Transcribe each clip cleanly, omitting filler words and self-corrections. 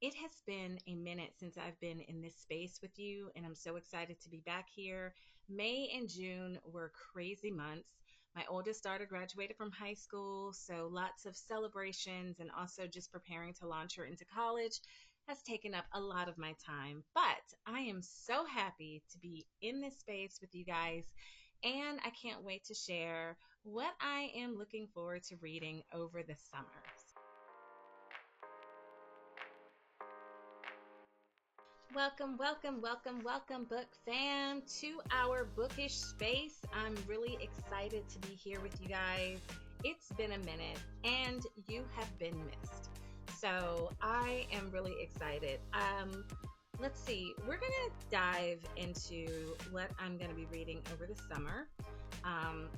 It has been a minute since I've been in this space with you, and I'm so excited to be back here. May and June were crazy months. My oldest daughter graduated from high school, so lots of celebrations and also just preparing to launch her into college has taken up a lot of my time. But I am so happy to be in this space with you guys, and I can't wait to share what I am looking forward to reading over the summer. Welcome, welcome, welcome, welcome, book fam, to our bookish space. I'm really excited to be here with you guys. It's been a minute and you have been missed. So I am really excited. Let's see, we're going to dive into what I'm going to be reading over the summer.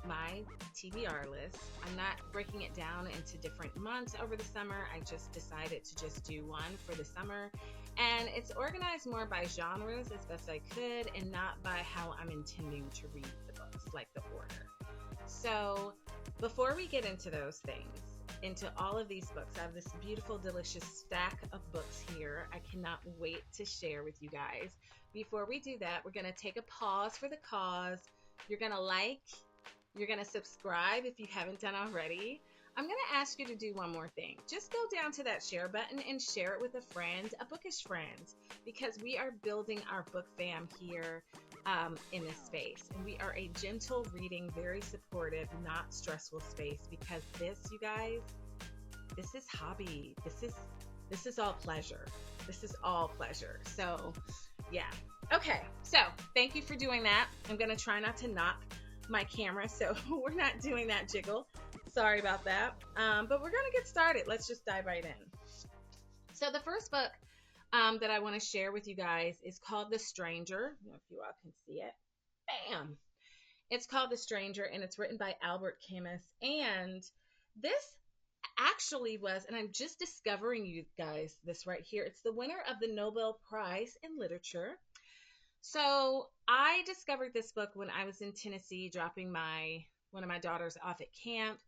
My TBR list. I'm not breaking it down into different months over the summer. I just decided to just do one for the summer. And it's organized more by genres as best I could and not by how I'm intending to read the books, like the order. So before we get into those things, into all of these books, I have this beautiful, delicious stack of books here. I cannot wait to share with you guys. Before we do that, we're going to take a pause for the cause. You're going to like, you're going to subscribe if you haven't done already. I'm going to ask you to do one more thing. Just go down to that share button and share it with a friend, a bookish friend, because we are building our book fam here in this space. And we are a gentle reading, very supportive, not stressful space because this, you guys, this is hobby. This is all pleasure. This is all pleasure. So, yeah. Okay. So, thank you for doing that. I'm going to try not to knock my camera, so we're not doing that jiggle. Sorry about that. But we're going to get started. Let's just dive right in. So the first book that I want to share with you guys is called The Stranger. I don't know if you all can see it. Bam! It's called The Stranger, and it's written by Albert Camus. And this actually was, and I'm just discovering you guys this right here. It's the winner of the Nobel Prize in Literature. So I discovered this book when I was in Tennessee dropping one of my daughters off at camp.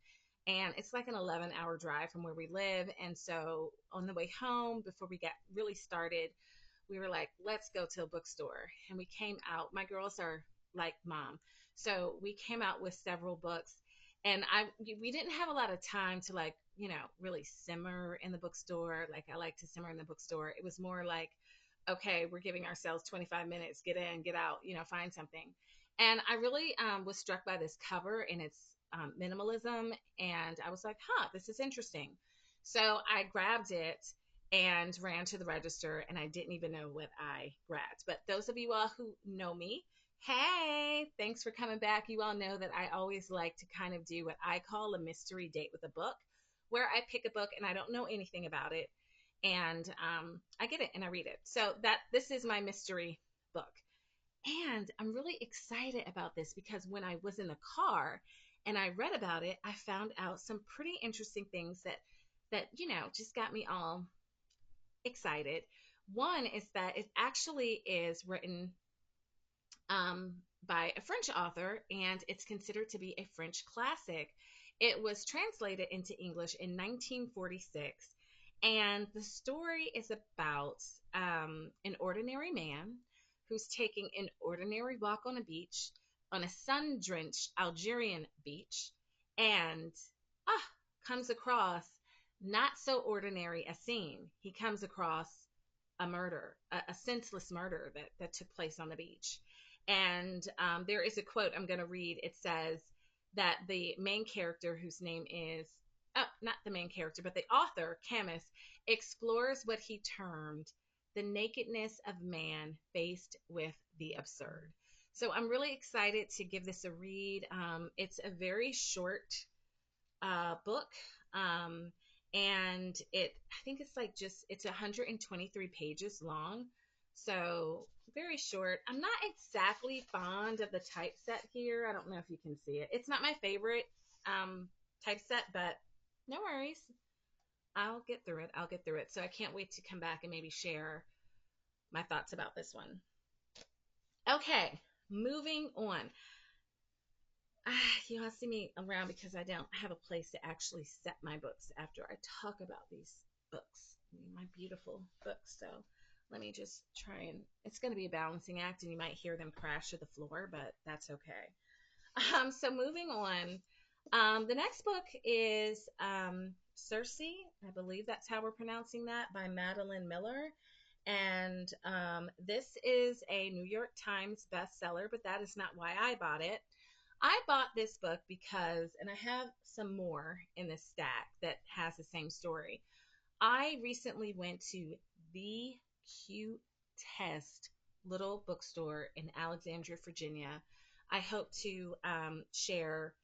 And it's like an 11-hour drive from where we live. And so on the way home, before we got really started, we were like, let's go to a bookstore. And we came out. My girls are like mom. So we came out with several books. And we didn't have a lot of time to really simmer in the bookstore. Like I like to simmer in the bookstore. It was more like, okay, we're giving ourselves 25 minutes, get in, get out, find something. And I really was struck by this cover and its minimalism. And I was like, this is interesting. So I grabbed it and ran to the register, and I didn't even know what I grabbed. But those of you all who know me, hey, thanks for coming back. You all know that I always like to kind of do what I call a mystery date with a book, where I pick a book and I don't know anything about it. And I get it and I read it. So this is my mystery book. And I'm really excited about this because when I was in the car and I read about it, I found out some pretty interesting things that just got me all excited. One is that it actually is written um, by a French author, and it's considered to be a French classic. It was translated into English in 1946, and the story is about an ordinary man who's taking an ordinary walk on a beach, on a sun drenched Algerian beach, and comes across not so ordinary a scene. He comes across a murder, a senseless murder that took place on the beach. And there is a quote I'm going to read. It says that the main character, whose name is, not the main character, but the author, Camus, explores what he termed the nakedness of man faced with the absurd. So I'm really excited to give this a read. It's a very short book. And I think it's it's 123 pages long. So very short. I'm not exactly fond of the typeset here. I don't know if you can see it. It's not my favorite typeset, but no worries. I'll get through it. I'll get through it. So I can't wait to come back and maybe share my thoughts about this one. Okay, moving on. You all see me around because I don't have a place to actually set my books after I talk about these books. my beautiful books. So let me just try and, it's going to be a balancing act and you might hear them crash to the floor, but that's okay. So moving on, the next book is Circe. I believe that's how we're pronouncing that, by Madeline Miller. And this is a New York Times bestseller, but that is not why I bought it. I bought this book because, and I have some more in this stack that has the same story. I recently went to the cutest little bookstore in Alexandria, Virginia. I hope to share,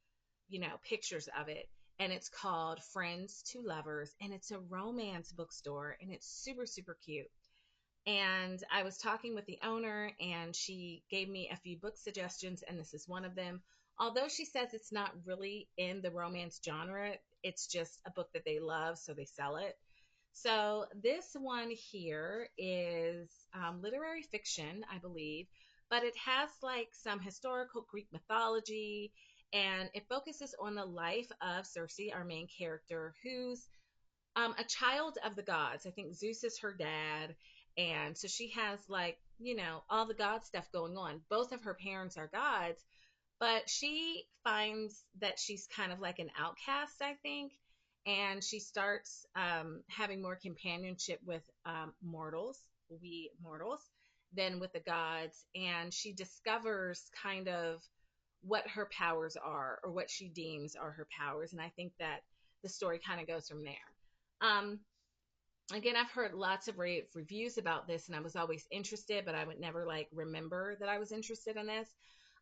pictures of it. And it's called Friends to Lovers, and it's a romance bookstore, and it's super, super cute. And I was talking with the owner, and she gave me a few book suggestions, and this is one of them. Although she says it's not really in the romance genre, it's just a book that they love, so they sell it. So this one here is literary fiction, I believe, but it has like some historical Greek mythology, and it focuses on the life of Circe, our main character, who's a child of the gods. I think Zeus is her dad. And so she has like, all the god stuff going on. Both of her parents are gods, but she finds that she's kind of like an outcast, I think. And she starts having more companionship with mortals, we mortals, than with the gods. And she discovers kind of what her powers are, or what she deems are her powers. And I think that the story kind of goes from there. Um, Again, I've heard lots of rave reviews about this, and I was always interested, but I would never like remember that I was interested in this.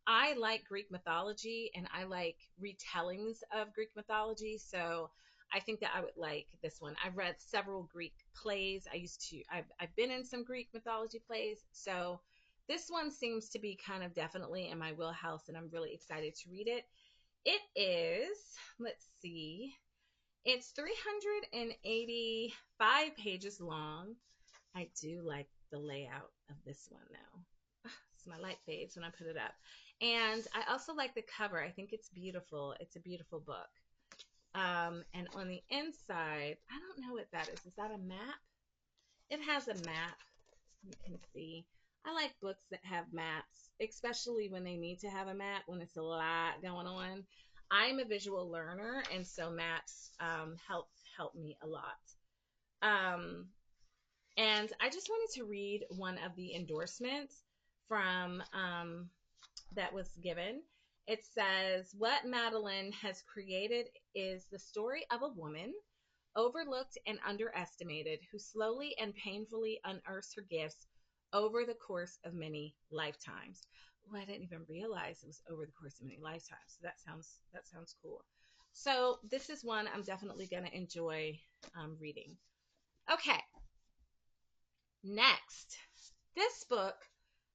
I like Greek mythology, and I like retellings of Greek mythology, so I think that I would like this one. I've read several Greek plays. I've been in some Greek mythology plays, so this one seems to be kind of definitely in my wheelhouse, and I'm really excited to read it. It is, let's see, it's 385 pages long. I do like the layout of this one though. It's my light fades when I put it up. And I also like the cover. I think it's beautiful. It's a beautiful book. And on the inside, I don't know what that is. Is that a map? It has a map. You can see. I like books that have maps, especially when they need to have a map, when it's a lot going on. I'm a visual learner, and so maps help me a lot. Um, and I just wanted to read one of the endorsements from that was given. It says, "What Madeline has created is the story of a woman overlooked and underestimated, who slowly and painfully unearths her gifts over the course of many lifetimes." Well, I didn't even realize it was over the course of many lifetimes. So that sounds cool. So this is one I'm definitely going to enjoy reading. Okay, next, this book,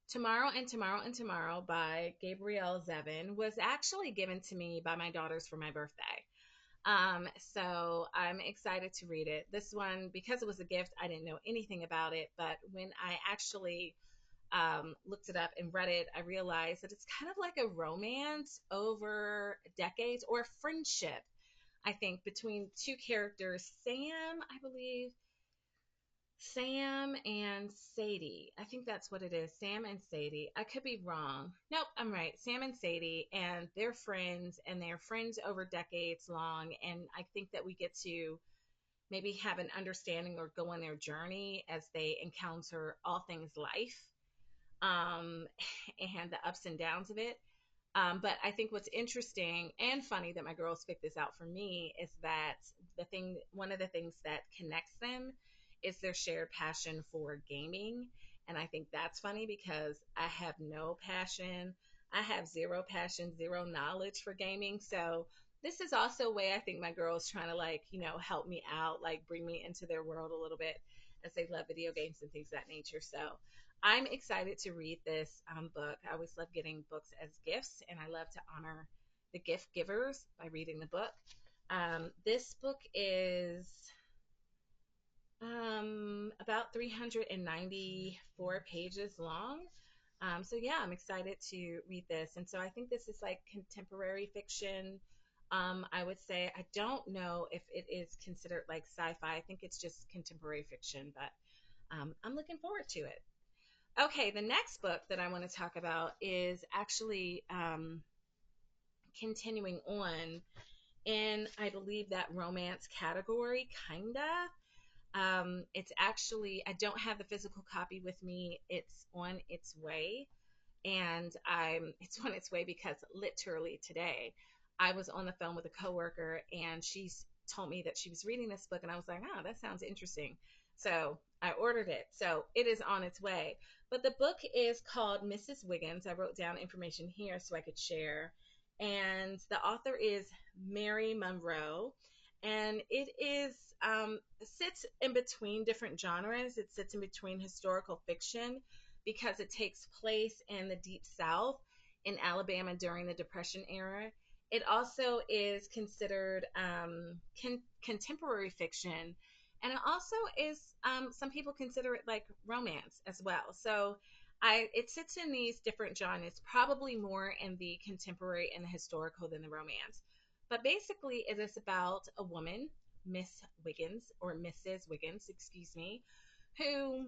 Tomorrow and Tomorrow and Tomorrow by Gabrielle Zevin, was actually given to me by my daughters for my birthday. So I'm excited to read it. This one, because it was a gift, I didn't know anything about it, but when I actually looked it up and read it, I realized that it's kind of like a romance over decades, or a friendship, I think, between two characters, I believe, Sam and Sadie. I think that's what it is. Sam and Sadie. I could be wrong. Nope, I'm right. Sam and Sadie, and they're friends, and they're friends over decades long. And I think that we get to maybe have an understanding or go on their journey as they encounter all things life, um, and the ups and downs of it. But I think what's interesting and funny that my girls picked this out for me is that one of the things that connects them is their shared passion for gaming. And I think that's funny because I have no passion. I have zero passion, zero knowledge for gaming. So this is also a way I think my girls trying to like, help me out, like bring me into their world a little bit, as they love video games and things of that nature. So I'm excited to read this book. I always love getting books as gifts, and I love to honor the gift givers by reading the book. This book is about 394 pages long. So yeah, I'm excited to read this. And so I think this is like contemporary fiction. I would say I don't know if it is considered like sci-fi. I think it's just contemporary fiction, but I'm looking forward to it. Okay, the next book that I want to talk about is actually continuing on in, I believe, that romance category, kinda. It's actually, I don't have the physical copy with me. It's on its way, and it's on its way because literally today I was on the phone with a coworker, and she's told me that she was reading this book, and I was like, oh, that sounds interesting. So I ordered it. So it is on its way. But the book is called Mrs. Wiggins. I wrote down information here so I could share. And the author is Mary Monroe. And it is sits in between different genres. It sits in between historical fiction because it takes place in the Deep South in Alabama during the Depression era. It also is considered contemporary fiction, and it also is, some people consider it like romance as well. So it sits in these different genres, probably more in the contemporary and the historical than the romance. But basically, it is about a woman, Miss Wiggins, or Mrs. Wiggins, excuse me, who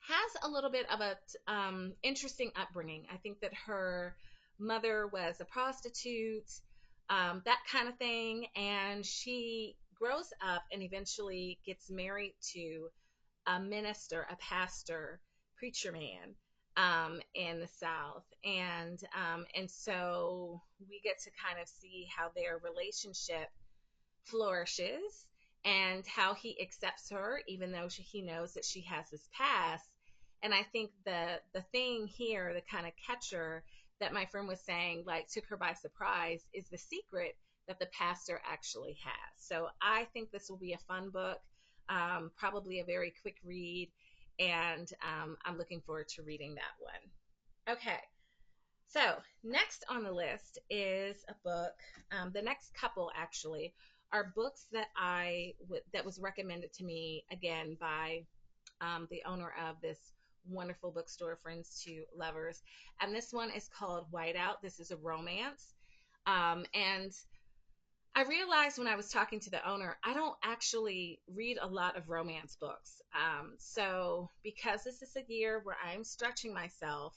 has a little bit of a interesting upbringing. I think that her mother was a prostitute, that kind of thing, and she grows up and eventually gets married to a minister, a pastor, preacher man in the South, and so we get to kind of see how their relationship flourishes and how he accepts her even though he knows that she has this past. And I think the thing here, the kind of catcher that my friend was saying, like, took her by surprise, is the secret that the pastor actually has. So I think this will be a fun book, probably a very quick read, and I'm looking forward to reading that one. Okay, so next on the list is a book. The next couple actually are books that that was recommended to me again by the owner of this wonderful bookstore, Friends to Lovers, and this one is called Whiteout. This is a romance, and I realized when I was talking to the owner, I don't actually read a lot of romance books. So because this is a year where I'm stretching myself,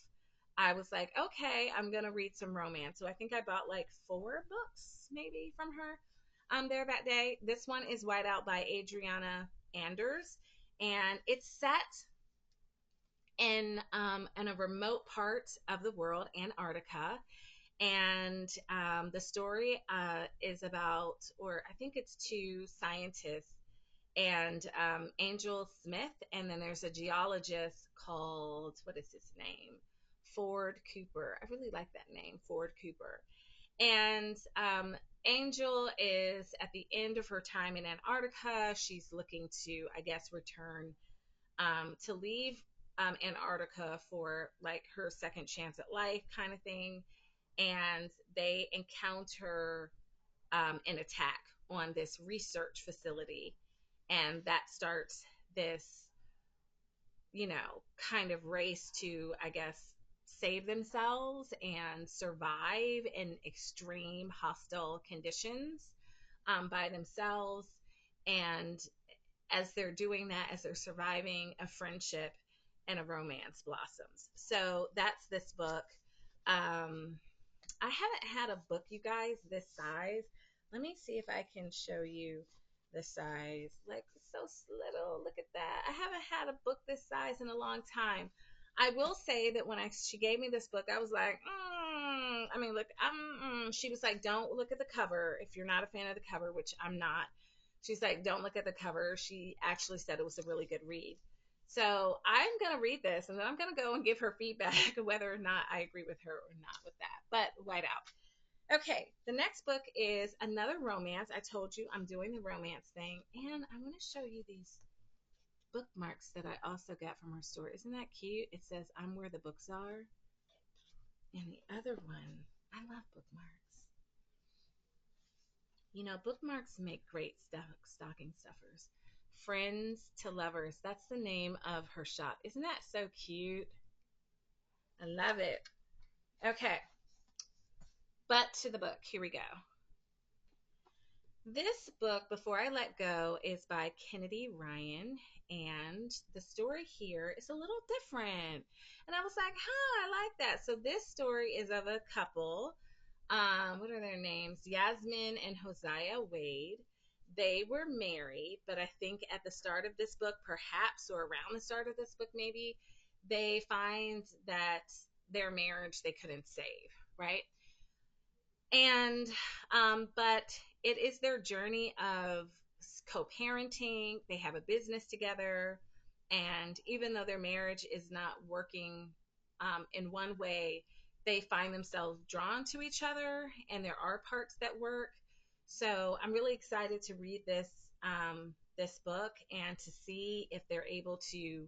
I was like, okay, I'm gonna read some romance. So I think I bought like 4 books maybe from her there that day. This one is Whiteout by Adriana Anders, and it's set in a remote part of the world, Antarctica. And the story is about, or I think it's 2 scientists, and Angel Smith, and then there's a geologist called, what is his name? Ford Cooper. I really like that name, Ford Cooper. And Angel is at the end of her time in Antarctica. She's looking to, I guess, return to leave Antarctica for like her second chance at life kind of thing. And they encounter an attack on this research facility, and that starts this, kind of race to, I guess, save themselves and survive in extreme hostile conditions by themselves. And as they're doing that, as they're surviving, a friendship and a romance blossoms. So that's this book. I haven't had a book, you guys, this size. Let me see if I can show you the size. Like, so little. Look at that. I haven't had a book this size in a long time. I will say that when she gave me this book, I was like, I mean, look, she was like, don't look at the cover if you're not a fan of the cover, which I'm not. She's like, don't look at the cover. She actually said it was a really good read. So I'm going to read this, and then I'm going to go and give her feedback whether or not I agree with her or not with that. But Whiteout. Okay, the next book is another romance. I told you I'm doing the romance thing, and I want to show you these bookmarks that I also got from her store. Isn't that cute? It says, I'm where the books are. And the other one, I love bookmarks. Bookmarks make great stocking stuffers. Friends to Lovers. That's the name of her shop. Isn't that so cute? I love it. Okay. But to the book. Here we go. This book, Before I Let Go, is by Kennedy Ryan, and the story here is a little different. And I was like, huh, I like that. So this story is of a couple. What are their names? Yasmin and Hosea Wade. They were married, but I think at the start of this book, perhaps, or around the start of this book, maybe, they find that their marriage they couldn't save, right? And but it is their journey of co-parenting. They have a business together, and even though their marriage is not working in one way, they find themselves drawn to each other, and there are parts that work. So I'm really excited to read this book and to see if they're able to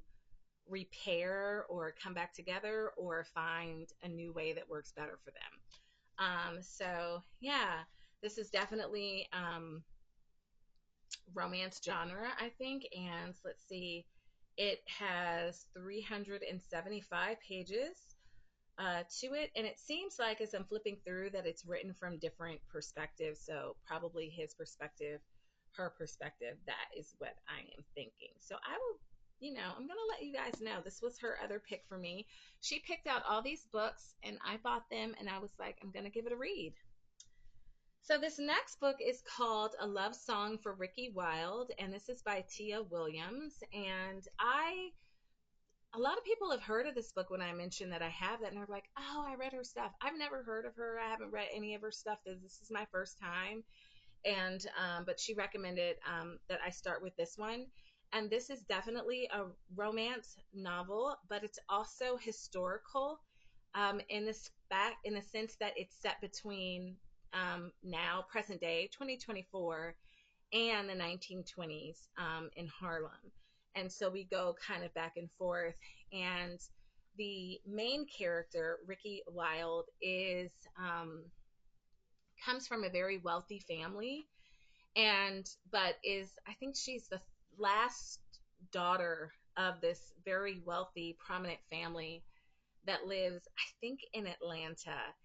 repair or come back together or find a new way that works better for them. So yeah, this is definitely romance genre, I think. And let's see, it has 375 pages to it, and it seems like as I'm flipping through that it's written from different perspectives. So probably his perspective, her perspective. That is what I am thinking. So I will. I'm going to let you guys know this was her other pick for me. She picked out all these books and I bought them and I was like, I'm going to give it a read. So this next book is called A Love Song for Ricki Wilde, and this is by Tia Williams. And a lot of people have heard of this book when I mentioned that I have that, and they're like, "Oh, I read her stuff." I've never heard of her. I haven't read any of her stuff. This is my first time, and but she recommended that I start with this one. And this is definitely a romance novel, but it's also historical in the sense that it's set between now present day 2024 and the 1920s in Harlem. And so we go kind of back and forth. And the main character, Ricki Wilde, is comes from a very wealthy family, and but is I think she's the last daughter of this very wealthy, prominent family that lives, I think, in Atlanta.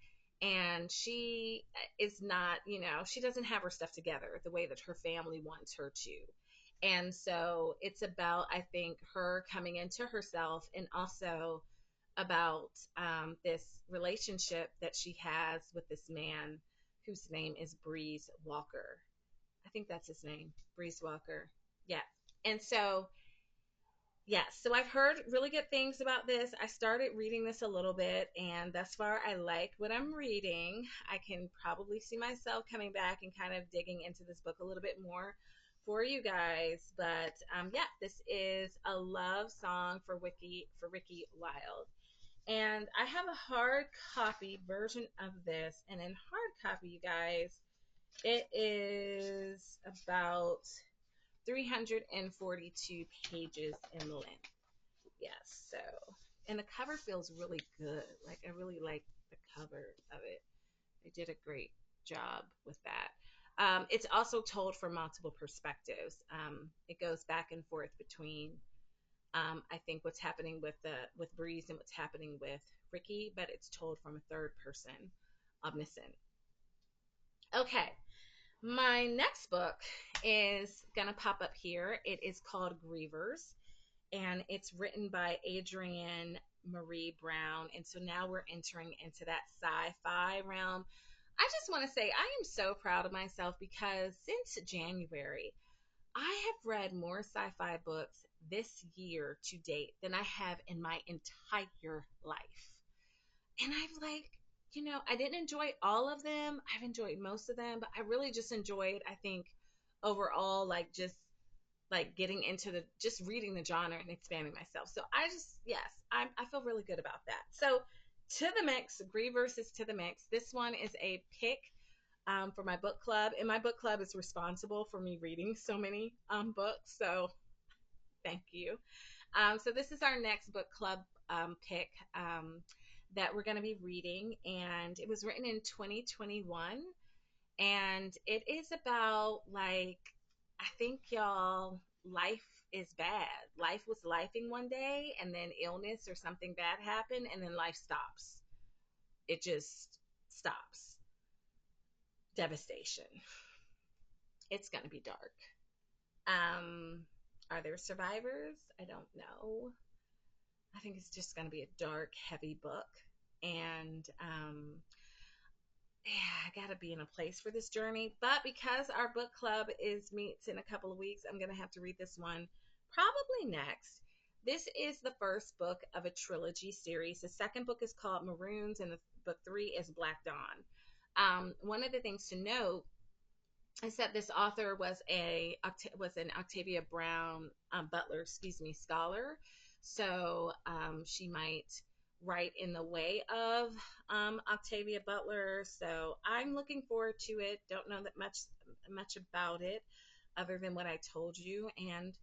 And she is not, she doesn't have her stuff together the way that her family wants her to. And so it's about, I think, her coming into herself, and also about this relationship that she has with this man whose name is Breeze Walker. I think that's his name, Breeze Walker. Yeah. And so yes, so I've heard really good things about this. I started reading this a little bit, and thus far I like what I'm reading. I can probably see myself coming back and kind of digging into this book a little bit more for you guys. But yeah, this is a love song for Ricki Wilde. And I have a hard copy version of this, and in hard copy, you guys, it is about 342 pages in length. Yes, so, and the cover feels really good. Like, I really like the cover of it. They did a great job with that. It's also told from multiple perspectives. It goes back and forth between, I think, what's happening with Breeze and what's happening with Ricki, but it's told from a third person, omniscient. Okay, my next book is gonna pop up here. It is called Grievers, and it's written by Adrienne Maree Brown. And so now we're entering into that sci-fi realm. I just want to say I am so proud of myself because since January, I have read more sci-fi books this year to date than I have in my entire life. And I've like, I didn't enjoy all of them. I've enjoyed most of them, but I really just enjoyed, I think, overall, like just like getting into the just reading the genre and expanding myself. So I just yes, I feel really good about that. So to the mix, Grievers is to the mix. This one is a pick for my book club, and my book club is responsible for me reading so many books. So thank you. So this is our next book club pick that we're going to be reading, and it was written in 2021, and it is about like I think y'all life is bad. Life was lifing one day, and then illness or something bad happened, and then life stops. It just stops. Devastation. It's going to be dark. Um, are there survivors? I don't know. I think it's just going to be a dark, heavy book. And yeah, I got to be in a place for this journey. But because our book club is meets in a couple of weeks, I'm going to have to read this one probably next. This is the first book of a trilogy series. The second book is called Maroons, and the book 3 is Black Dawn. One of the things to note is that this author was an Octavia Brown Butler, scholar. So she might write in the way of Octavia Butler. So I'm looking forward to it. Don't know that much about it other than what I told you, and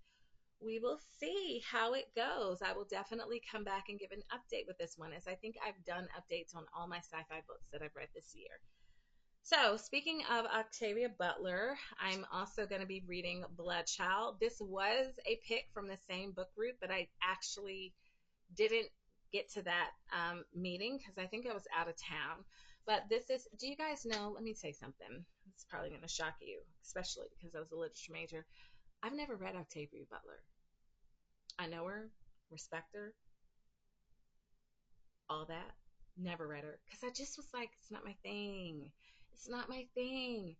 we will see how it goes. I will definitely come back and give an update with this one, as I think I've done updates on all my sci-fi books that I've read this year. So, speaking of Octavia Butler, I'm also going to be reading Bloodchild. This was a pick from the same book group, but I actually didn't get to that meeting because I think I was out of town. But this is, do you guys know? Let me say something. It's probably going to shock you, especially because I was a literature major. I've never read Octavia Butler. I know her, respect her, all that. Never read her because I just was like, it's not my thing. It's not my thing.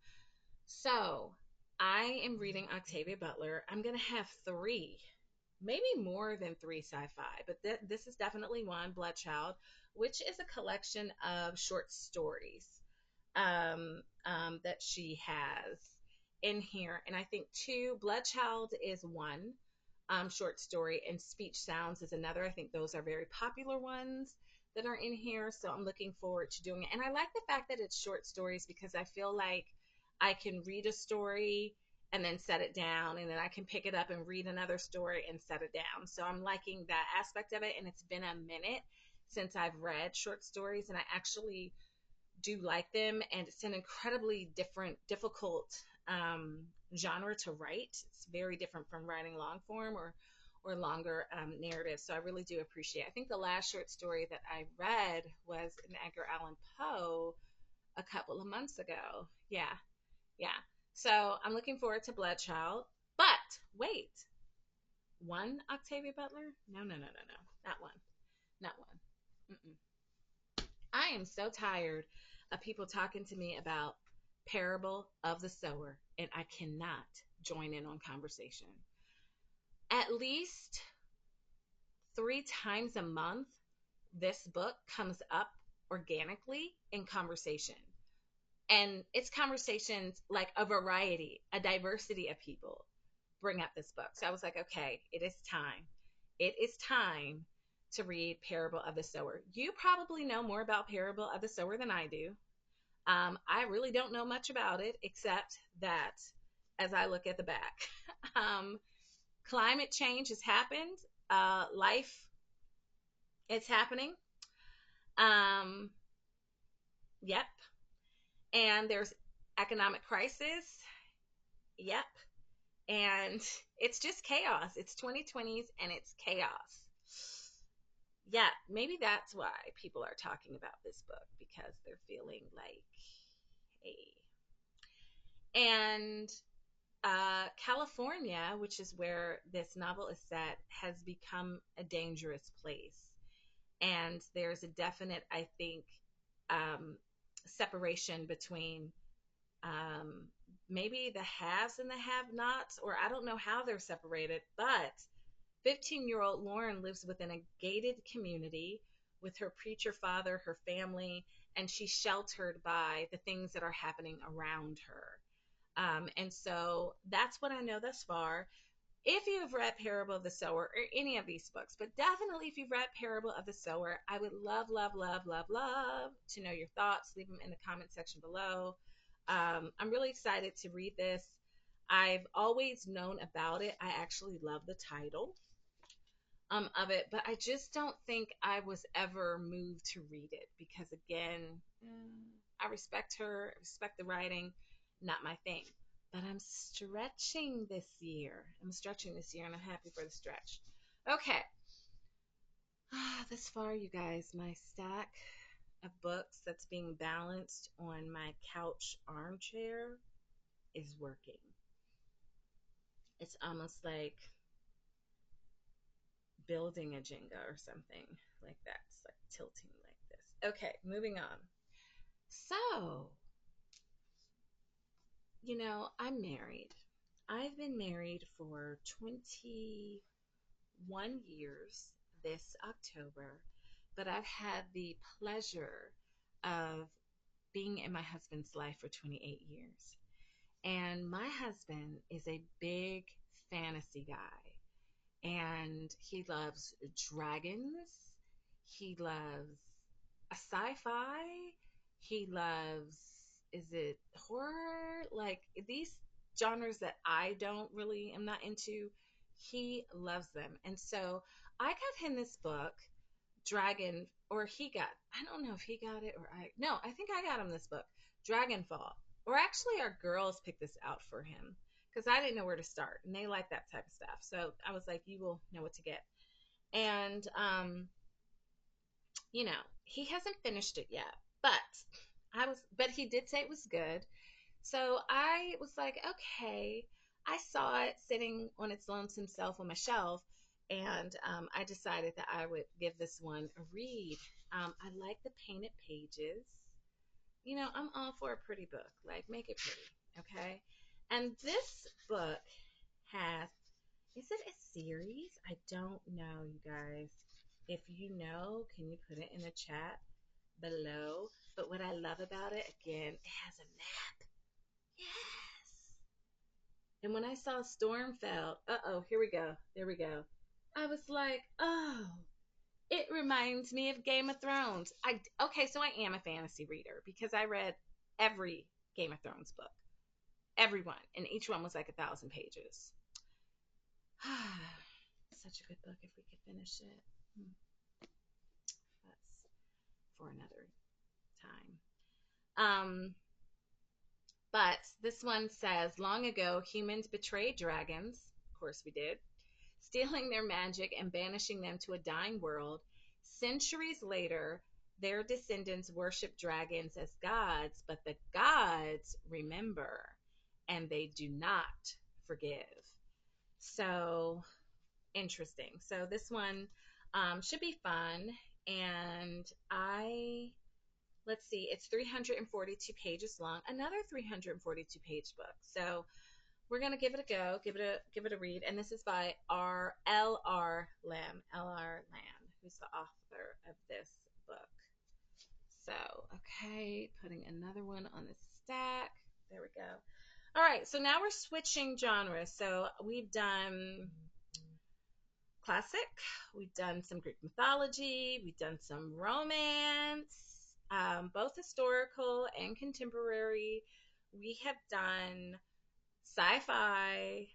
So I am reading Octavia Butler. I'm going to have three, maybe more than three sci-fi, but this is definitely one, Bloodchild, which is a collection of short stories that she has in here. And I think two, Bloodchild is one short story, and Speech Sounds is another. I think those are very popular ones that are in here. So I'm looking forward to doing it. And I like the fact that it's short stories because I feel like I can read a story and then set it down, and then I can pick it up and read another story and set it down. So I'm liking that aspect of it. And it's been a minute since I've read short stories, and I actually do like them. And it's an incredibly difficult genre to write. It's very different from writing long form or longer narratives. So I really do appreciate it. I think the last short story that I read was an Edgar Allan Poe a couple of months ago. Yeah, yeah. So I'm looking forward to Bloodchild. But wait, one Octavia Butler? No, no, no, no, no. Not one. Not one. Mm-mm. I am so tired of people talking to me about Parable of the Sower, and I cannot join in on conversation. At least 3 times a month, this book comes up organically in conversation. And it's conversations like a variety, a diversity of people bring up this book. So I was like, okay, it is time. It is time to read Parable of the Sower. You probably know more about Parable of the Sower than I do. I really don't know much about it except that as I look at the back, um, climate change has happened. Life, it's happening. Um, yep. And there's economic crisis. Yep. And it's just chaos. It's 2020s and it's chaos. Yeah, maybe that's why people are talking about this book, because they're feeling like, hey. And California, which is where this novel is set, has become a dangerous place. And there's a definite, I think, um, separation between um, maybe the haves and the have nots, or I don't know how they're separated, but 15-year-old Lauren lives within a gated community with her preacher father, her family, and she's sheltered by the things that are happening around her. And so that's what I know thus far. If you have read Parable of the Sower or any of these books, but definitely if you've read Parable of the Sower, I would love, love, love, love, love to know your thoughts. Leave them in the comment section below. I'm really excited to read this. I've always known about it. I actually love the title of it, but I just don't think I was ever moved to read it because, again, I respect her, I respect the writing, not my thing. But I'm stretching this year. I'm stretching this year, and I'm happy for the stretch. Okay. Thus far, you guys, my stack of books that's being balanced on my couch armchair is working. It's almost like building a Jenga or something like that. It's like tilting like this. Okay, moving on. So, I'm married. I've been married for 21 years this October, but I've had the pleasure of being in my husband's life for 28 years. And my husband is a big fantasy guy, and he loves dragons. He loves a sci-fi. He loves, is it horror? Like these genres that I don't really am not into. He loves them. And so I got him this book, Dragon, or he got, I don't know if he got it or no, I think I got him this book, Dragonfall. Or actually, our girls picked this out for him because I didn't know where to start, and they like that type of stuff. So I was like, you will know what to get. And, he hasn't finished it yet, but but he did say it was good. So I was like, okay. I saw it sitting on its lonesome self on my shelf, and I decided that I would give this one a read. I like the painted pages. I'm all for a pretty book. Like, make it pretty, okay? And this book has, is it a series? I don't know, you guys. If you know, can you put it in the chat below? But what I love about it, again, it has a map. Yes. And when I saw Stormfell, uh-oh, here we go. There we go. I was like, oh, it reminds me of Game of Thrones. Okay, so I am a fantasy reader because I read every Game of Thrones book, everyone, and each one was like 1,000 pages. Such a good book if we could finish it. That's for another time. But this one says, long ago, humans betrayed dragons. Of course we did. Stealing their magic and banishing them to a dying world. Centuries later, their descendants worship dragons as gods, but the gods remember and they do not forgive. So interesting. So this one should be fun. And let's see, it's 342 pages long, another 342 page book. So we're gonna give it a go, give it a read. And this is by L.R Lam, L.R Lam, who's the author of this book. So, okay, putting another one on the stack. There we go. All right, so now we're switching genres. So we've done classic, we've done some Greek mythology, we've done some romance, both historical and contemporary. We have done sci-fi,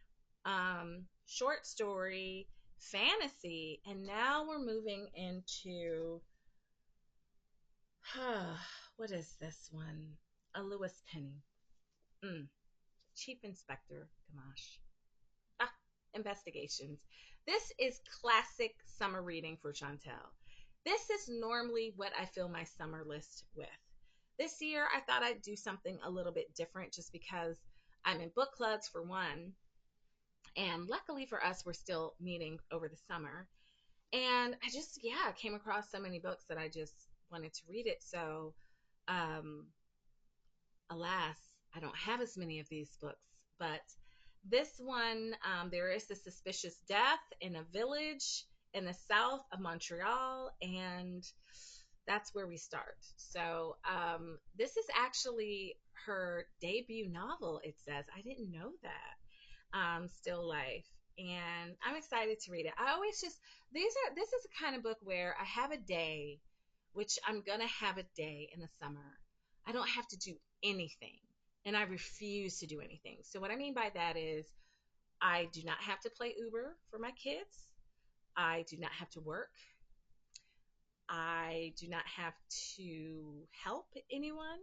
short story, fantasy, and now we're moving into what is this one? A Lewis Penny. Chief Inspector Gamache. Investigations. This is classic summer reading for Chantel. This is normally what I fill my summer list with. This year, I thought I'd do something a little bit different just because I'm in book clubs for one. And luckily for us, we're still meeting over the summer. And I just, came across so many books that I just wanted to read it. So, alas, I don't have as many of these books. But this one, there is a suspicious death in a village in the south of Montreal, and that's where we start. So this is actually her debut novel, it says. I didn't know that. Still Life. And I'm excited to read it. I always just, this is a kind of book where I have a day, which I'm going to have a day in the summer. I don't have to do anything, and I refuse to do anything. So what I mean by that is I do not have to play Uber for my kids. I do not have to work. I do not have to help anyone.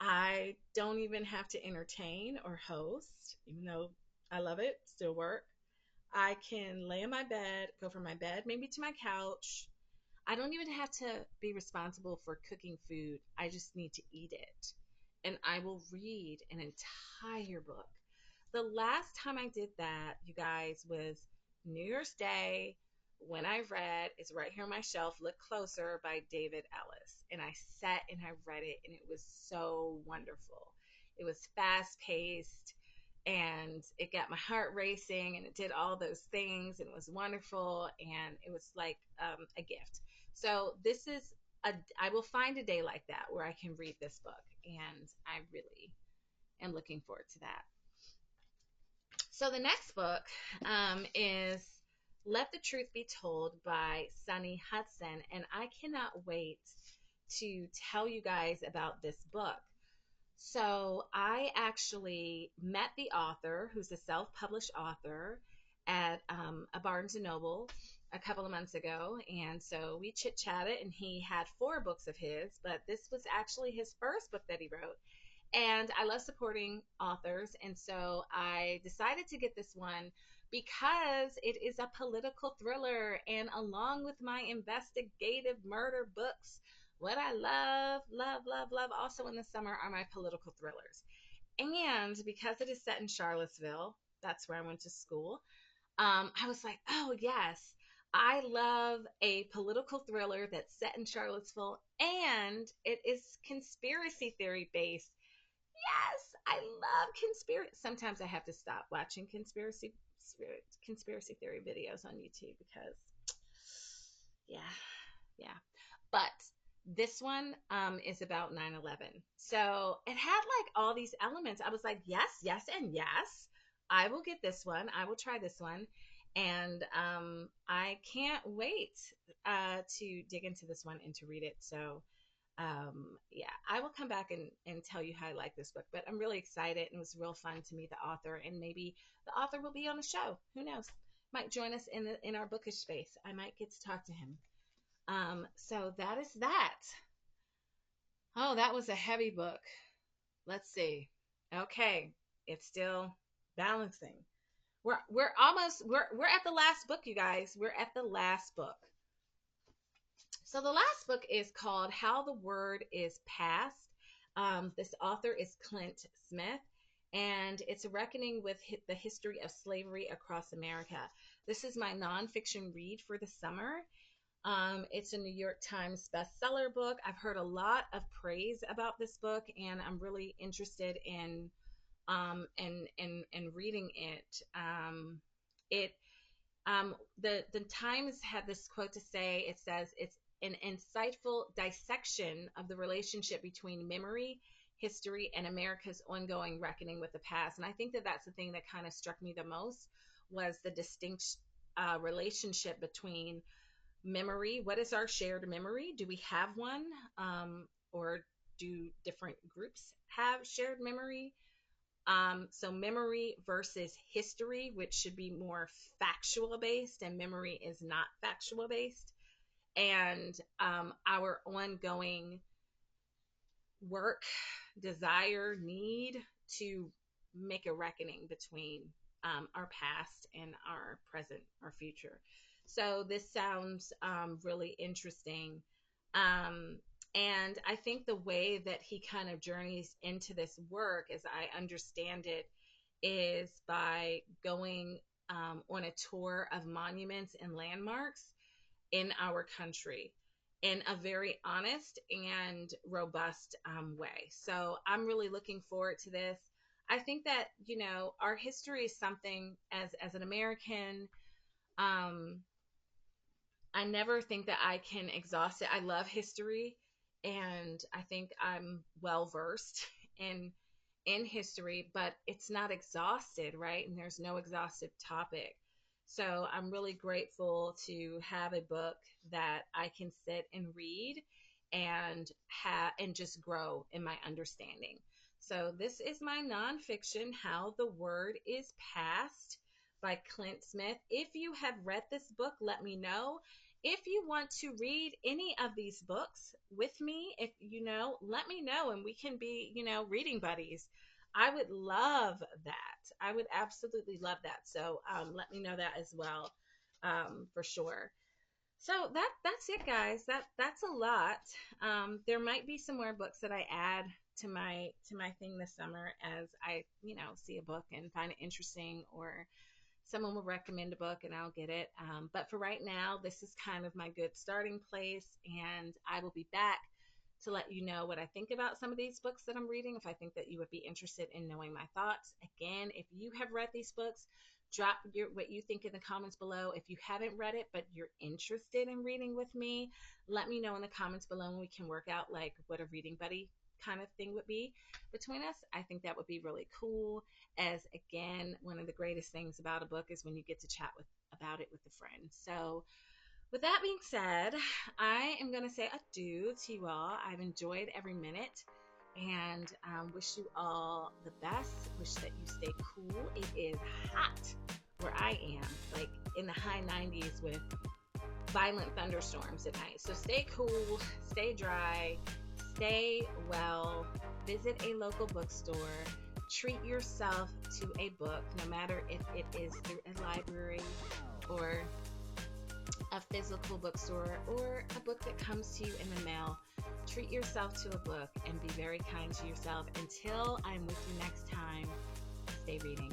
I don't even have to entertain or host, even though I love it, still work. I can lay in my bed, go from my bed maybe to my couch. I don't even have to be responsible for cooking food. I just need to eat it. And I will read an entire book. the last time I did that, you guys, was New Year's Day when I read, it's right here on my shelf, Look Closer by David Ellis. And I sat and I read it, and it was so wonderful. It was fast paced, and it got my heart racing, and it did all those things, and it was wonderful, and it was like a gift. So this is I will find a day like that where I can read this book, and I really am looking forward to that. So the next book is Let the Truth Be Told by Sunny Hudson, and I cannot wait to tell you guys about this book. So I actually met the author, who's a self-published author, at a Barnes and Noble a couple of months ago, and so we chit-chatted, and he had four books of his, but this was actually his first book that he wrote. And I love supporting authors, and so I decided to get this one because it is a political thriller, and along with my investigative murder books, what I love, love, love, love also in the summer are my political thrillers. And because it is set in Charlottesville, that's where I went to school, I was like, oh, yes, I love a political thriller that's set in Charlottesville and it is conspiracy theory based. Yes, I love conspiracy. Sometimes I have to stop watching conspiracy theory videos on YouTube because, yeah, yeah. But this one is about 9/11. So it had like all these elements. I was like, yes, yes, and yes. I will get this one. I will try this one. And I can't wait to dig into this one and to read it. So, yeah, I will come back and tell you how I like this book. But I'm really excited, and it was real fun to meet the author. And maybe the author will be on the show. Who knows? Might join us in our bookish space. I might get to talk to him. So that is that. Oh, that was a heavy book. Let's see. Okay, it's still balancing. We're almost we're at the last book, you guys. We're at the last book. So the last book is called How the Word is Passed. This author is Clint Smith, and it's a reckoning with the history of slavery across America. This is my nonfiction read for the summer. It's a New York Times bestseller book. I've heard a lot of praise about this book, and I'm really interested in reading it. It the Times had this quote to say. It says it's an insightful dissection of the relationship between memory, history, and America's ongoing reckoning with the past. And I think that that's the thing that kind of struck me the most was the distinct relationship between memory. What is our shared memory? Do we have one? Or do different groups have shared memory? So memory versus history, which should be more factual based, and memory is not factual based. And our ongoing work, desire, need to make a reckoning between our past and our present, our future. So this sounds really interesting. And I think the way that he kind of journeys into this work, as I understand it, is by going on a tour of monuments and landmarks in our country in a very honest and robust way. So I'm really looking forward to this. I think that, our history is something as an American, um, I never think that I can exhaust it. I love history, and I think I'm well versed in history, but it's not exhausted, right? And there's no exhaustive topic. So I'm really grateful to have a book that I can sit and read and just grow in my understanding. So this is my nonfiction, How the Word is Passed by Clint Smith. If you have read this book, let me know. If you want to read any of these books with me, if let me know, and we can be, reading buddies. I would love that. I would absolutely love that. So let me know that as well, for sure. So that's it, guys. That's a lot. There might be some more books that I add to my thing this summer as I, see a book and find it interesting, or someone will recommend a book and I'll get it. But for right now, this is kind of my good starting place, and I will be back to let you know what I think about some of these books that I'm reading, if I think that you would be interested in knowing my thoughts. Again, if you have read these books, drop what you think in the comments below. If you haven't read it, but you're interested in reading with me, let me know in the comments below, and we can work out like what a reading buddy kind of thing would be between us. I think that would be really cool, as again, one of the greatest things about a book is when you get to chat about it with a friend. So with that being said, I am going to say adieu to you all. I've enjoyed every minute, and wish you all the best. Wish that you stay cool. It is hot where I am, like in the high 90s with violent thunderstorms at night. So stay cool, stay dry, stay well, visit a local bookstore, treat yourself to a book, no matter if it is through a library or a physical bookstore or a book that comes to you in the mail. Treat yourself to a book and be very kind to yourself. Until I'm with you next time, stay reading.